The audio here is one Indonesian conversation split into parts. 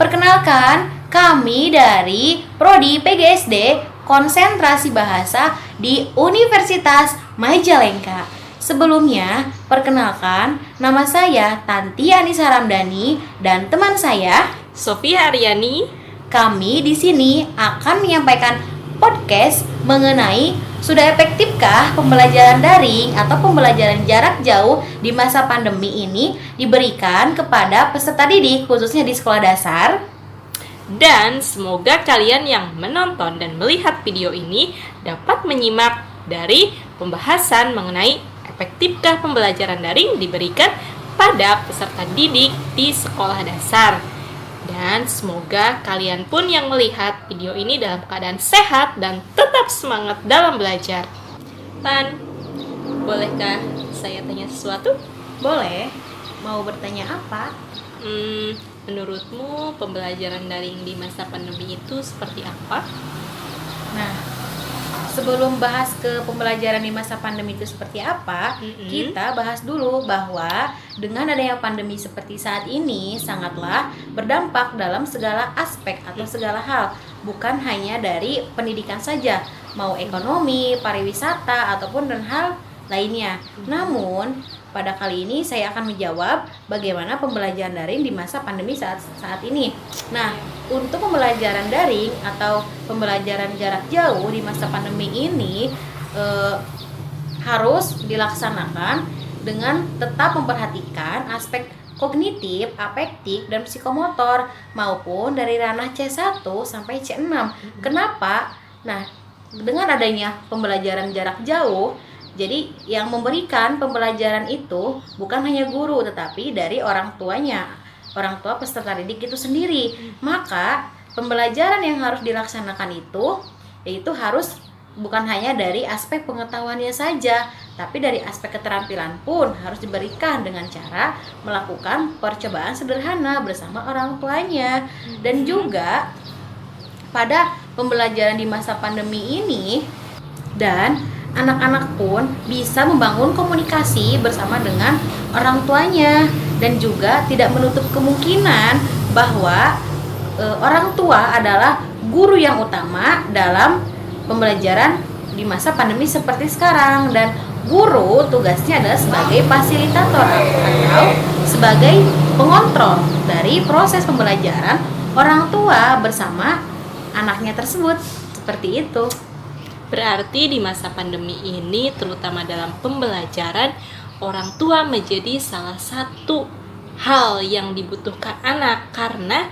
Perkenalkan, kami dari Prodi PGSD Konsentrasi Bahasa di Universitas Majalengka. Sebelumnya, perkenalkan, nama saya Tanti Anissa Ramdhani dan teman saya Sofia Aryani. Kami di sini akan menyampaikan podcast mengenai sudah efektifkah pembelajaran daring atau pembelajaran jarak jauh di masa pandemi ini diberikan kepada peserta didik khususnya di sekolah dasar. Dan semoga kalian yang menonton dan melihat video ini dapat menyimak dari pembahasan mengenai efektifkah pembelajaran daring diberikan pada peserta didik di sekolah dasar. Dan semoga kalian pun yang melihat video ini dalam keadaan sehat dan tetap semangat dalam belajar. Tan, bolehkah saya tanya sesuatu? Boleh. Mau bertanya apa? Menurutmu pembelajaran daring di masa pandemi itu seperti apa? Nah, sebelum bahas ke pembelajaran di masa pandemi itu seperti apa, kita bahas dulu bahwa dengan adanya pandemi seperti saat ini sangatlah berdampak dalam segala aspek atau segala hal, bukan hanya dari pendidikan saja, mau ekonomi, pariwisata ataupun dan hal lainnya. Namun pada kali ini saya akan menjawab bagaimana pembelajaran daring di masa pandemi saat ini. Nah, untuk pembelajaran daring atau pembelajaran jarak jauh di masa pandemi ini harus dilaksanakan dengan tetap memperhatikan aspek kognitif, afektif, dan psikomotor maupun dari ranah C1 sampai C6. Kenapa? Nah, dengan adanya pembelajaran jarak jauh, jadi yang memberikan pembelajaran itu bukan hanya guru tetapi dari orang tuanya, orang tua peserta didik itu sendiri. Maka pembelajaran yang harus dilaksanakan itu yaitu harus bukan hanya dari aspek pengetahuannya saja, tapi dari aspek keterampilan pun harus diberikan dengan cara melakukan percobaan sederhana bersama orang tuanya. Dan juga pada pembelajaran di masa pandemi ini dan anak-anak pun bisa membangun komunikasi bersama dengan orang tuanya dan juga tidak menutup kemungkinan bahwa orang tua adalah guru yang utama dalam pembelajaran di masa pandemi seperti sekarang, dan guru tugasnya adalah sebagai fasilitator atau sebagai pengontrol dari proses pembelajaran orang tua bersama anaknya tersebut. Seperti itu. Berarti di masa pandemi ini, terutama dalam pembelajaran, orang tua menjadi salah satu hal yang dibutuhkan anak. Karena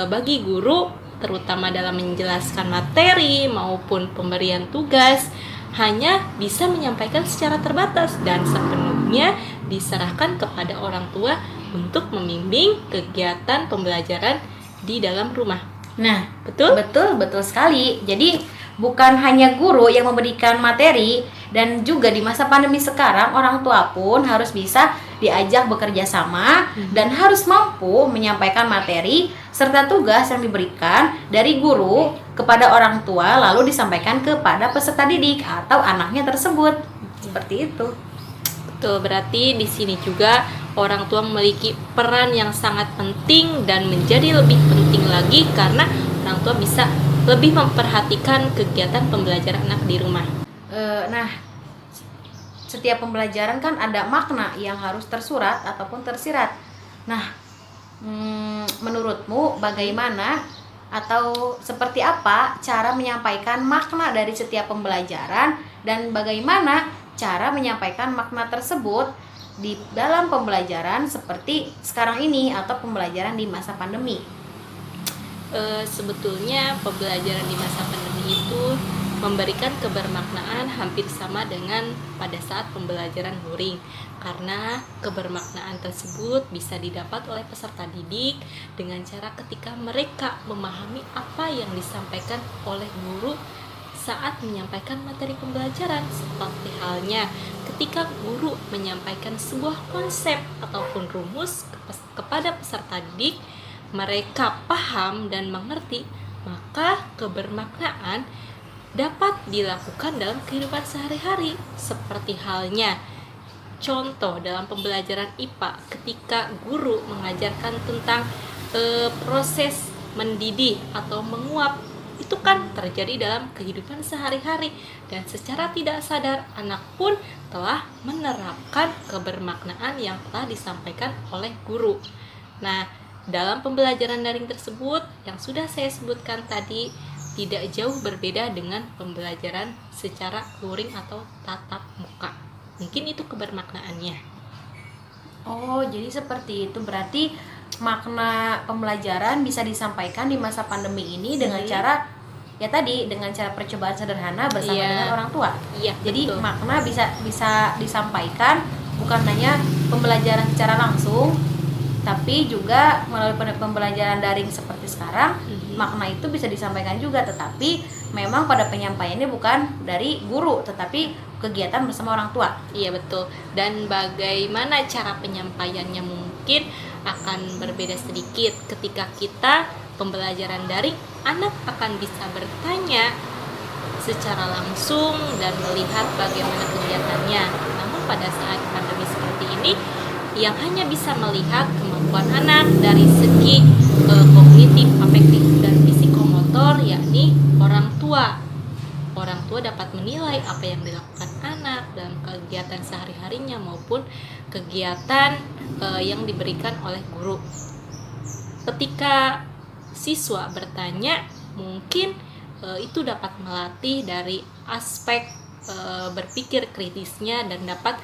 bagi guru, terutama dalam menjelaskan materi maupun pemberian tugas, hanya bisa menyampaikan secara terbatas dan sepenuhnya diserahkan kepada orang tua untuk membimbing kegiatan pembelajaran di dalam rumah. Nah, betul? Betul sekali. Jadi bukan hanya guru yang memberikan materi, dan juga di masa pandemi sekarang orang tua pun harus bisa diajak bekerja sama dan harus mampu menyampaikan materi serta tugas yang diberikan dari guru kepada orang tua lalu disampaikan kepada peserta didik atau anaknya tersebut. Seperti itu. Betul, berarti di sini juga orang tua memiliki peran yang sangat penting dan menjadi lebih penting lagi karena orang tua bisa lebih memperhatikan kegiatan pembelajaran anak di rumah. Nah, setiap pembelajaran kan ada makna yang harus tersurat ataupun tersirat. Nah, menurutmu bagaimana atau seperti apa cara menyampaikan makna dari setiap pembelajaran dan bagaimana cara menyampaikan makna tersebut di dalam pembelajaran seperti sekarang ini atau pembelajaran di masa pandemi? Sebetulnya pembelajaran di masa pandemi itu memberikan kebermaknaan hampir sama dengan pada saat pembelajaran luring, karena kebermaknaan tersebut bisa didapat oleh peserta didik dengan cara ketika mereka memahami apa yang disampaikan oleh guru saat menyampaikan materi pembelajaran. Seperti halnya ketika guru menyampaikan sebuah konsep ataupun rumus kepada peserta didik, mereka paham dan mengerti, maka kebermaknaan dapat dilakukan dalam kehidupan sehari-hari. Seperti halnya contoh dalam pembelajaran IPA ketika guru mengajarkan tentang proses mendidih atau menguap itu kan terjadi dalam kehidupan sehari-hari, dan secara tidak sadar anak pun telah menerapkan kebermaknaan yang telah disampaikan oleh guru. Nah, dalam pembelajaran daring tersebut yang sudah saya sebutkan tadi tidak jauh berbeda dengan pembelajaran secara luring atau tatap muka. Mungkin itu kebermaknaannya. Oh, jadi seperti itu. Berarti makna pembelajaran bisa disampaikan di masa pandemi ini dengan cara ya tadi, dengan cara percobaan sederhana bersama dengan orang tua. Iya, Jadi betul. makna bisa disampaikan bukan hanya pembelajaran secara langsung, tapi juga melalui pembelajaran daring seperti sekarang. Makna itu bisa disampaikan juga, tetapi memang pada penyampaiannya bukan dari guru, tetapi kegiatan bersama orang tua. Iya, betul. Dan bagaimana cara penyampaiannya mungkin akan berbeda sedikit. Ketika kita pembelajaran daring, anak akan bisa bertanya secara langsung dan melihat bagaimana kegiatannya. Namun pada saat pandemi seperti ini, yang hanya bisa melihat kemampuan anak dari segi kognitif, afektif, dan psikomotor, yakni orang tua. Orang tua dapat menilai apa yang dilakukan anak dalam kegiatan sehari-harinya maupun kegiatan yang diberikan oleh guru. Ketika siswa bertanya, mungkin itu dapat melatih dari aspek berpikir kritisnya dan dapat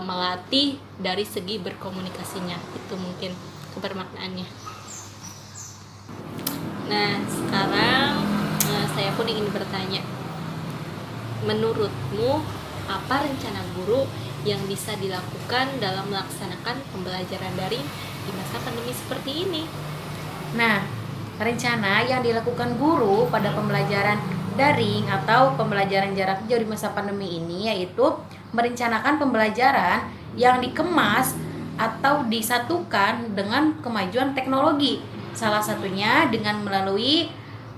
melatih dari segi berkomunikasinya. Itu mungkin kebermaknaannya. Nah, sekarang saya pun ingin bertanya, menurutmu apa rencana guru yang bisa dilakukan dalam melaksanakan pembelajaran daring di masa pandemi seperti ini? Nah, rencana yang dilakukan guru pada pembelajaran daring atau pembelajaran jarak jauh di masa pandemi ini yaitu merencanakan pembelajaran yang dikemas atau disatukan dengan kemajuan teknologi. Salah satunya dengan melalui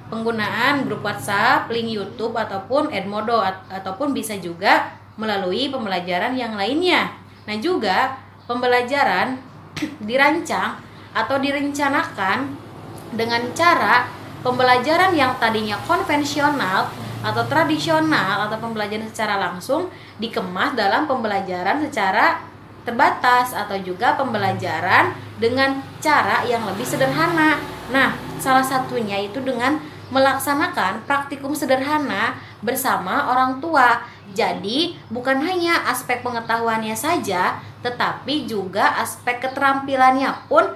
penggunaan grup WhatsApp, link YouTube ataupun Edmodo, ataupun bisa juga melalui pembelajaran yang lainnya. Nah, juga pembelajaran dirancang atau direncanakan dengan cara pembelajaran yang tadinya konvensional atau tradisional atau pembelajaran secara langsung dikemas dalam pembelajaran secara terbatas atau juga pembelajaran dengan cara yang lebih sederhana. Nah, salah satunya itu dengan melaksanakan praktikum sederhana bersama orang tua. Jadi, bukan hanya aspek pengetahuannya saja, tetapi juga aspek keterampilannya pun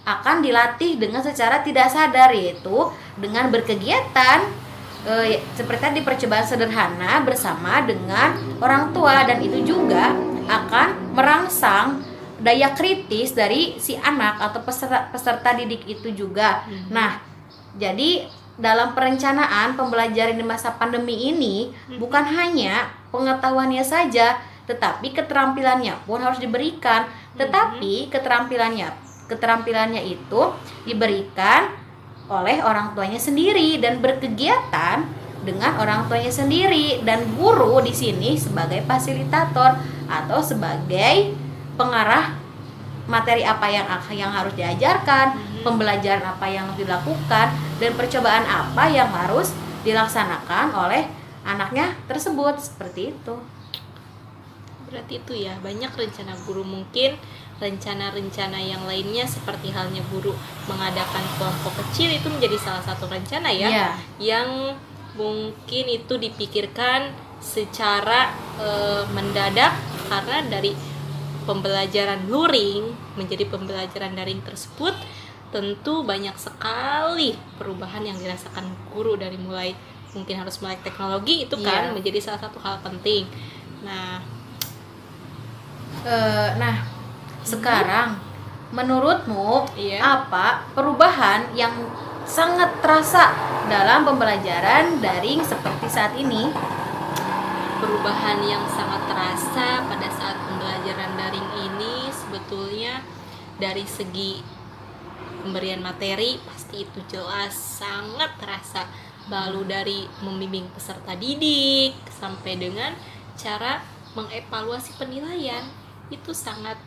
akan dilatih dengan secara tidak sadar, yaitu dengan berkegiatan seperti tadi percobaan sederhana bersama dengan orang tua, dan itu juga akan merangsang daya kritis dari si anak atau peserta didik itu juga. Nah, jadi dalam perencanaan pembelajaran di masa pandemi ini bukan hanya pengetahuannya saja, tetapi keterampilannya pun harus diberikan. Tetapi keterampilannya itu diberikan oleh orang tuanya sendiri dan berkegiatan dengan orang tuanya sendiri, dan guru di sini sebagai fasilitator atau sebagai pengarah materi apa yang harus diajarkan, pembelajaran apa yang harus dilakukan, dan percobaan apa yang harus dilaksanakan oleh anaknya tersebut. Seperti itu. Berarti itu ya, banyak rencana guru. Mungkin rencana-rencana yang lainnya seperti halnya guru mengadakan kelompok kecil itu menjadi salah satu rencana ya, yang mungkin itu dipikirkan secara mendadak karena dari pembelajaran luring menjadi pembelajaran daring tersebut tentu banyak sekali perubahan yang dirasakan guru, dari mulai mungkin harus melek teknologi itu kan menjadi salah satu hal penting. Sekarang menurutmu apa perubahan yang sangat terasa dalam pembelajaran daring seperti saat ini? Perubahan yang sangat terasa pada saat pembelajaran daring ini sebetulnya dari segi pemberian materi pasti itu jelas sangat terasa. Lalu dari membimbing peserta didik sampai dengan cara mengevaluasi penilaian itu sangat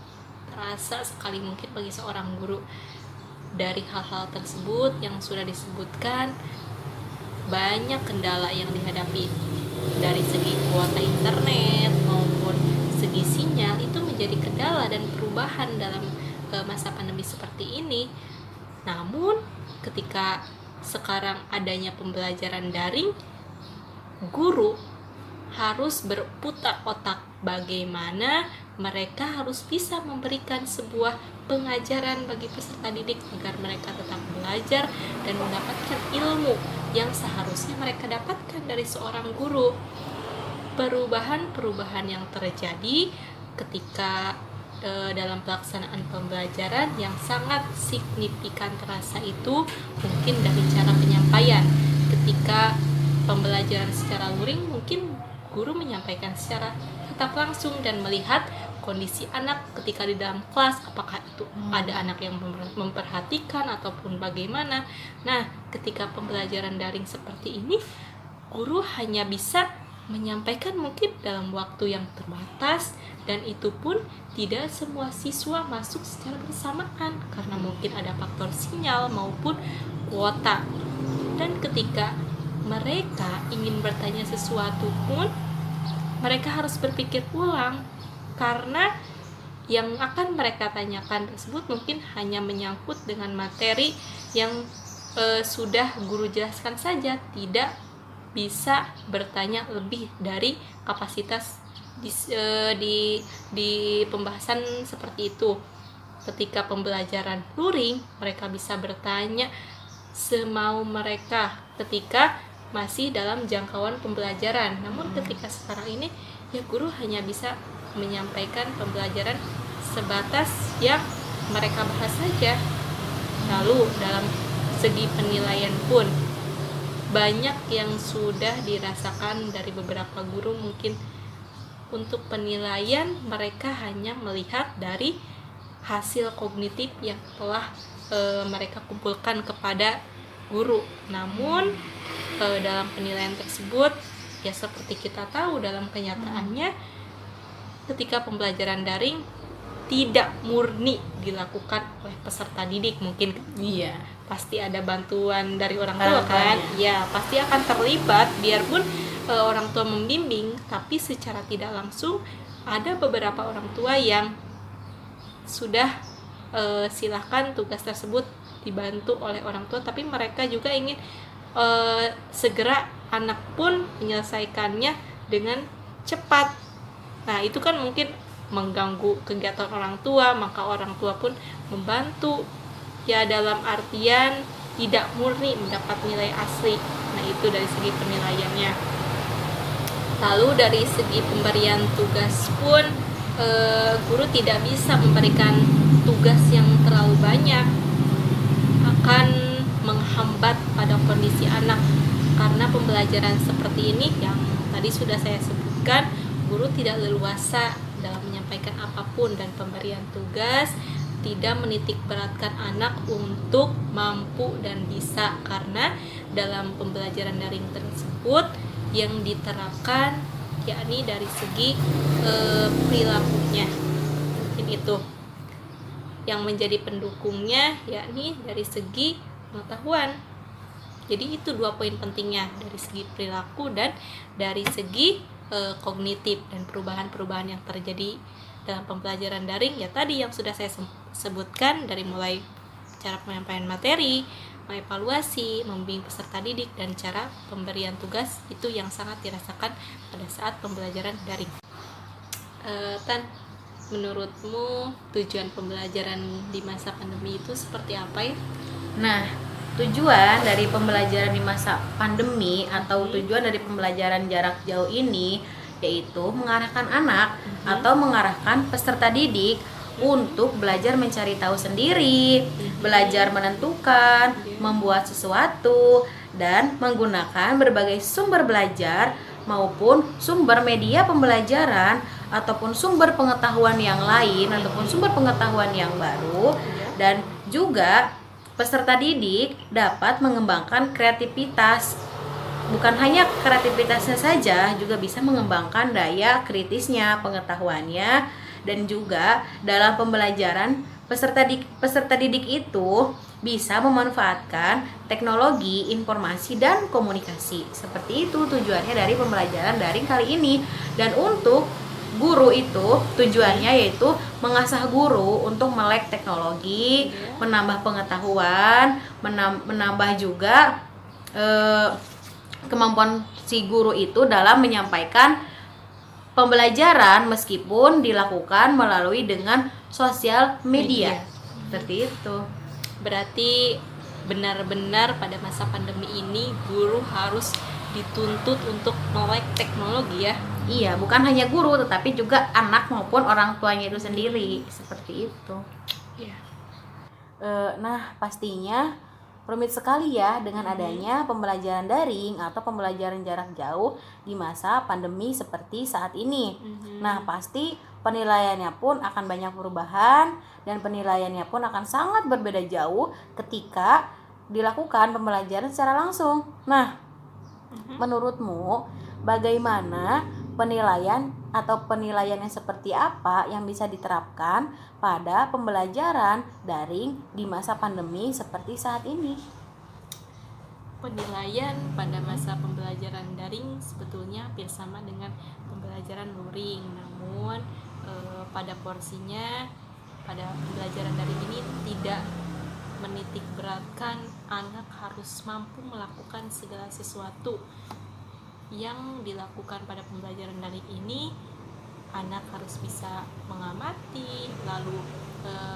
terasa sekali mungkin bagi seorang guru. dari hal-hal tersebut yang sudah disebutkan, banyak kendala yang dihadapi dari segi kuota internet maupun segi sinyal. Itu menjadi kendala dan perubahan dalam masa pandemi seperti ini. Namun ketika sekarang adanya pembelajaran daring, guru harus berputar otak bagaimana mereka harus bisa memberikan sebuah pengajaran bagi peserta didik agar mereka tetap belajar dan mendapatkan ilmu yang seharusnya mereka dapatkan dari seorang guru. Perubahan-perubahan yang terjadi ketika dalam pelaksanaan pembelajaran yang sangat signifikan terasa itu mungkin dari cara penyampaian. Ketika pembelajaran secara luring, mungkin guru menyampaikan secara tatap langsung dan melihat kondisi anak ketika di dalam kelas, apakah itu ada anak yang memperhatikan ataupun bagaimana. Nah, ketika pembelajaran daring seperti ini, guru hanya bisa menyampaikan mungkin dalam waktu yang terbatas, dan itu pun tidak semua siswa masuk secara bersamaan karena mungkin ada faktor sinyal maupun kuota. Dan ketika mereka ingin bertanya sesuatu pun mereka harus berpikir ulang, karena yang akan mereka tanyakan tersebut mungkin hanya menyangkut dengan materi yang sudah guru jelaskan saja, tidak bisa bertanya lebih dari kapasitas di pembahasan seperti itu. Ketika pembelajaran luring, mereka bisa bertanya semau mereka ketika masih dalam jangkauan pembelajaran. Namun ketika sekarang ini, ya guru hanya bisa menyampaikan pembelajaran sebatas yang mereka bahas saja. Lalu dalam segi penilaian pun banyak yang sudah dirasakan dari beberapa guru. Mungkin untuk penilaian mereka hanya melihat dari hasil kognitif yang telah mereka kumpulkan kepada guru. Namun dalam penilaian tersebut, ya seperti kita tahu dalam kenyataannya ketika pembelajaran daring tidak murni dilakukan oleh peserta didik. Mungkin pasti ada bantuan dari orang tua kan, ya pasti akan terlibat biarpun orang tua membimbing, tapi secara tidak langsung ada beberapa orang tua yang sudah silahkan tugas tersebut dibantu oleh orang tua, tapi mereka juga ingin segera anak pun menyelesaikannya dengan cepat. Nah, itu kan mungkin mengganggu kegiatan orang tua, maka orang tua pun membantu, ya dalam artian tidak murni mendapat nilai asli. Nah, itu dari segi penilaiannya. Lalu dari segi pemberian tugas pun guru tidak bisa memberikan tugas yang terlalu banyak, akan menghambat pada kondisi anak. Karena pembelajaran seperti ini yang tadi sudah saya sebutkan, guru tidak leluasa dalam menyampaikan apapun, dan pemberian tugas tidak menitik beratkan anak untuk mampu dan bisa, karena dalam pembelajaran daring tersebut yang diterapkan yakni dari segi perilakunya. Mungkin itu yang menjadi pendukungnya, yakni dari segi pengetahuan. Jadi itu dua poin pentingnya, dari segi perilaku dan dari segi kognitif, dan perubahan-perubahan yang terjadi dalam pembelajaran daring ya tadi yang sudah saya sebutkan, dari mulai cara penyampaian materi, mengevaluasi, membimbing peserta didik, dan cara pemberian tugas itu yang sangat dirasakan pada saat pembelajaran daring. Tan, menurutmu tujuan pembelajaran di masa pandemi itu seperti apa ya? Nah, tujuan dari pembelajaran di masa pandemi atau tujuan dari pembelajaran jarak jauh ini yaitu mengarahkan anak atau mengarahkan peserta didik untuk belajar mencari tahu sendiri, belajar menentukan, membuat sesuatu, dan menggunakan berbagai sumber belajar maupun sumber media pembelajaran ataupun sumber pengetahuan yang lain ataupun sumber pengetahuan yang baru. Dan juga peserta didik dapat mengembangkan kreativitas. Bukan hanya kreativitasnya saja, juga bisa mengembangkan daya kritisnya, pengetahuannya. Dan juga dalam pembelajaran peserta didik itu bisa memanfaatkan teknologi, informasi, dan komunikasi. Seperti itu tujuannya dari pembelajaran daring kali ini. Dan untuk guru itu tujuannya yaitu mengasah guru untuk melek teknologi, menambah pengetahuan, menambah juga kemampuan si guru itu dalam menyampaikan pembelajaran meskipun dilakukan melalui dengan sosial media. Seperti itu. Berarti benar-benar pada masa pandemi ini guru harus dituntut untuk melek teknologi ya. Iya, bukan hanya guru tetapi juga anak maupun orang tuanya itu sendiri. Seperti itu. Iya. Nah, pastinya rumit sekali ya dengan adanya pembelajaran daring atau pembelajaran jarak jauh di masa pandemi seperti saat ini. Nah, pasti penilaiannya pun akan banyak perubahan dan penilaiannya pun akan sangat berbeda jauh ketika dilakukan pembelajaran secara langsung. Nah, menurutmu bagaimana penilaian atau penilaiannya seperti apa yang bisa diterapkan pada pembelajaran daring di masa pandemi seperti saat ini? Penilaian pada masa pembelajaran daring sebetulnya hampir sama dengan pembelajaran luring, namun pada porsinya pada pembelajaran daring ini tidak menitik beratkan anak harus mampu melakukan segala sesuatu yang dilakukan pada pembelajaran daring ini. Anak harus bisa mengamati, lalu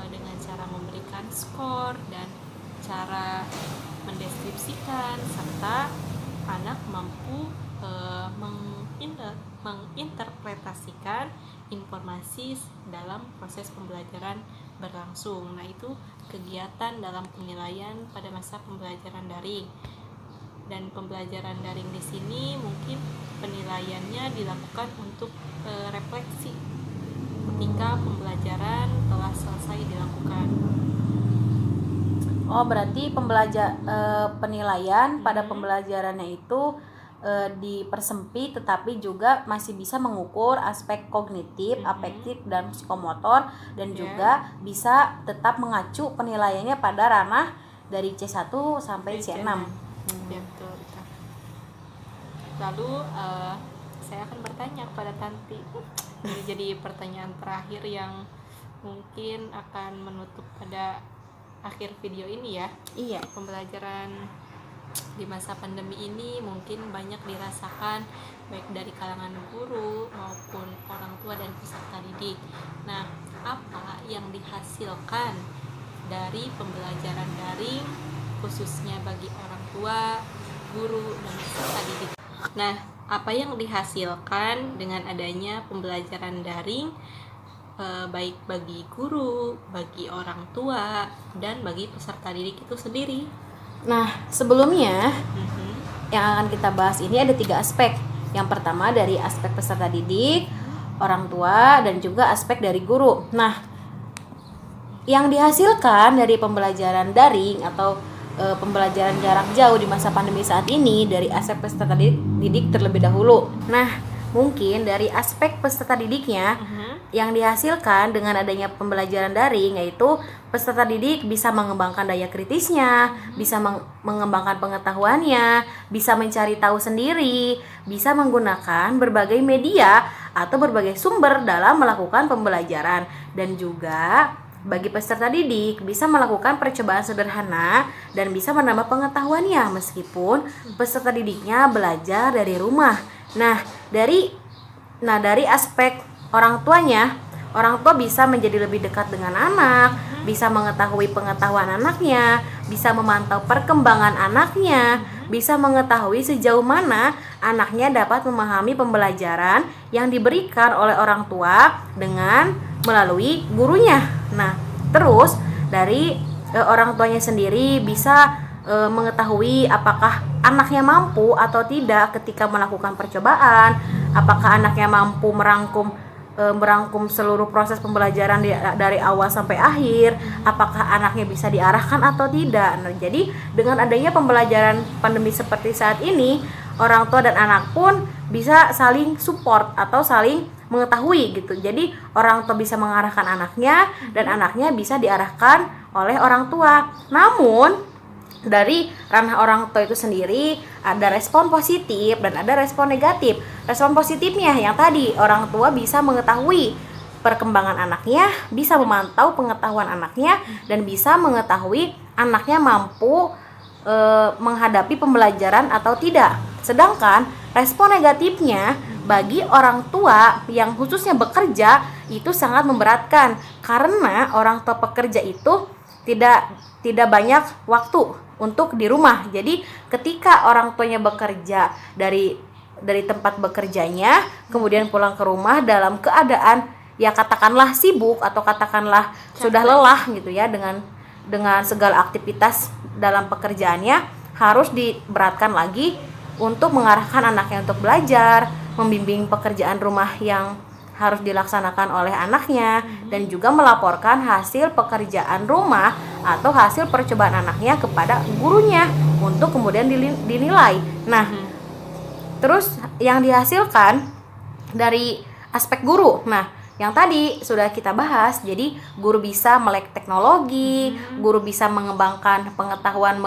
dengan cara memberikan skor dan cara mendeskripsikan, serta anak mampu menginterpretasikan informasi dalam proses pembelajaran berlangsung. Nah, itu kegiatan dalam penilaian pada masa pembelajaran daring. Dan pembelajaran daring di sini mungkin penilaiannya dilakukan untuk refleksi ketika pembelajaran telah selesai dilakukan. Oh, berarti penilaian pada pembelajarannya itu dipersempit tetapi juga masih bisa mengukur aspek kognitif, afektif, dan psikomotor, dan juga bisa tetap mengacu penilaiannya pada ranah dari C1 sampai C6. Ya, betul. Lalu saya akan bertanya kepada Tanti. Ini jadi pertanyaan terakhir yang mungkin akan menutup pada akhir video ini ya. Iya. Pembelajaran di masa pandemi ini mungkin banyak dirasakan baik dari kalangan guru maupun orang tua dan peserta didik. Nah, apa yang dihasilkan dari pembelajaran daring khususnya bagi orang tua, guru, dan peserta didik? Nah, apa yang dihasilkan dengan adanya pembelajaran daring baik bagi guru, bagi orang tua, dan bagi peserta didik itu sendiri? Nah, sebelumnya yang akan kita bahas ini ada 3 aspek. Yang pertama dari aspek peserta didik, orang tua, dan juga aspek dari guru. Nah, yang dihasilkan dari pembelajaran daring atau pembelajaran jarak jauh di masa pandemi saat ini dari aspek peserta didik terlebih dahulu. Nah, mungkin dari aspek peserta didiknya yang dihasilkan dengan adanya pembelajaran daring yaitu peserta didik bisa mengembangkan daya kritisnya, bisa mengembangkan pengetahuannya, bisa mencari tahu sendiri, bisa menggunakan berbagai media atau berbagai sumber dalam melakukan pembelajaran, dan juga bagi peserta didik bisa melakukan percobaan sederhana dan bisa menambah pengetahuannya meskipun peserta didiknya belajar dari rumah. Nah, dari aspek orang tuanya, orang tua bisa menjadi lebih dekat dengan anak, bisa mengetahui pengetahuan anaknya, bisa memantau perkembangan anaknya, bisa mengetahui sejauh mana anaknya dapat memahami pembelajaran yang diberikan oleh orang tua dengan melalui gurunya. Nah, terus dari orang tuanya sendiri bisa mengetahui apakah anaknya mampu atau tidak ketika melakukan percobaan, apakah anaknya mampu merangkum seluruh proses pembelajaran dari awal sampai akhir, apakah anaknya bisa diarahkan atau tidak. Nah, jadi dengan adanya pembelajaran pandemi seperti saat ini, orang tua dan anak pun bisa saling support atau saling mengetahui gitu. Jadi orang tua bisa mengarahkan anaknya dan anaknya bisa diarahkan oleh orang tua. Namun dari ranah orang tua itu sendiri ada respon positif dan ada respon negatif. Respon positifnya yang tadi orang tua bisa mengetahui perkembangan anaknya, bisa memantau pengetahuan anaknya dan bisa mengetahui anaknya mampu menghadapi pembelajaran atau tidak. Sedangkan respon negatifnya bagi orang tua yang khususnya bekerja itu sangat memberatkan karena orang tua pekerja itu tidak banyak waktu untuk di rumah. Jadi ketika orang tuanya bekerja dari tempat bekerjanya kemudian pulang ke rumah dalam keadaan ya katakanlah sibuk atau katakanlah sudah lelah gitu ya dengan segala aktivitas dalam pekerjaannya, harus diberatkan lagi untuk mengarahkan anaknya untuk belajar, membimbing pekerjaan rumah yang harus dilaksanakan oleh anaknya dan juga melaporkan hasil pekerjaan rumah atau hasil percobaan anaknya kepada gurunya untuk kemudian dinilai. Nah, terus yang dihasilkan dari aspek guru. Nah, yang tadi sudah kita bahas, jadi guru bisa melek teknologi, guru bisa mengembangkan pengetahuan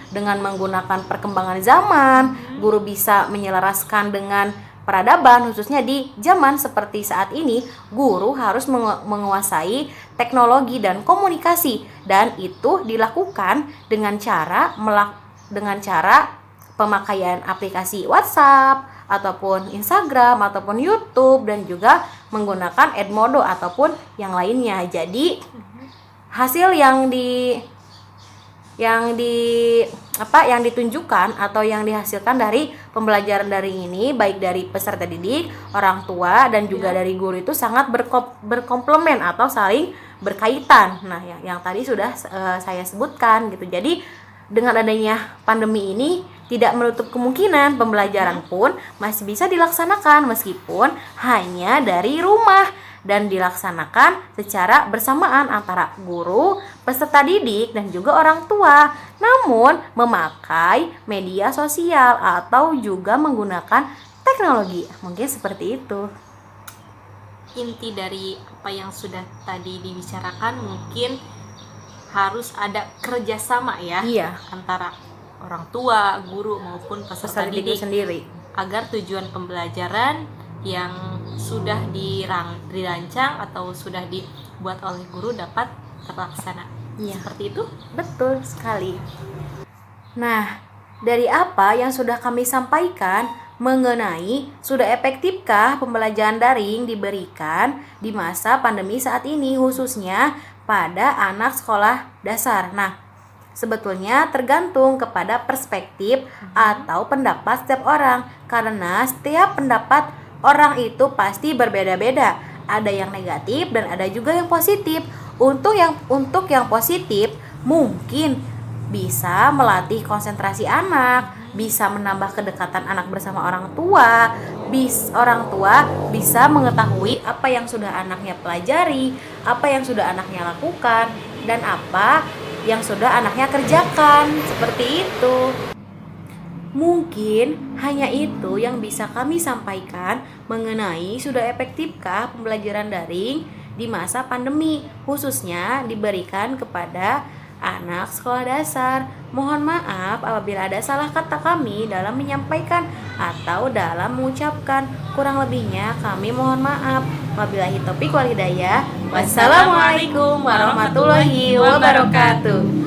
dengan menggunakan perkembangan zaman, guru bisa menyelaraskan dengan peradaban, khususnya di zaman seperti saat ini, guru harus menguasai teknologi dan komunikasi, dan itu dilakukan dengan cara pemakaian aplikasi WhatsApp ataupun Instagram ataupun YouTube dan juga menggunakan Edmodo ataupun yang lainnya. Jadi hasil yang ditunjukkan atau yang dihasilkan dari pembelajaran daring ini baik dari peserta didik, orang tua dan juga dari guru itu sangat berkomplemen atau saling berkaitan. Nah, yang tadi sudah saya sebutkan gitu. Jadi dengan adanya pandemi ini tidak menutup kemungkinan pembelajaran pun masih bisa dilaksanakan meskipun hanya dari rumah dan dilaksanakan secara bersamaan antara guru, peserta didik dan juga orang tua, namun memakai media sosial atau juga menggunakan teknologi. Mungkin seperti itu. Inti dari apa yang sudah tadi dibicarakan mungkin harus ada kerjasama ya, antara orang tua, guru maupun peserta didik sendiri agar tujuan pembelajaran yang sudah dirancang atau sudah dibuat oleh guru dapat terlaksana. Seperti itu? Betul sekali. Nah, dari apa yang sudah kami sampaikan mengenai sudah efektifkah pembelajaran daring diberikan di masa pandemi saat ini khususnya pada anak sekolah dasar. Nah, sebetulnya tergantung kepada perspektif atau pendapat setiap orang karena setiap pendapat orang itu pasti berbeda-beda. Ada yang negatif dan ada juga yang positif. Untuk yang positif mungkin bisa melatih konsentrasi anak, bisa menambah kedekatan anak bersama orang tua. Orang tua bisa mengetahui apa yang sudah anaknya pelajari, apa yang sudah anaknya lakukan, dan apa yang sudah anaknya kerjakan. Seperti itu. Mungkin hanya itu yang bisa kami sampaikan mengenai sudah efektifkah pembelajaran daring di masa pandemi, khususnya diberikan kepada anak sekolah dasar. Mohon maaf apabila ada salah kata kami dalam menyampaikan atau dalam mengucapkan. Kurang lebihnya kami mohon maaf. Wabillahi taufiq wal hidayah. Wassalamualaikum warahmatullahi wabarakatuh.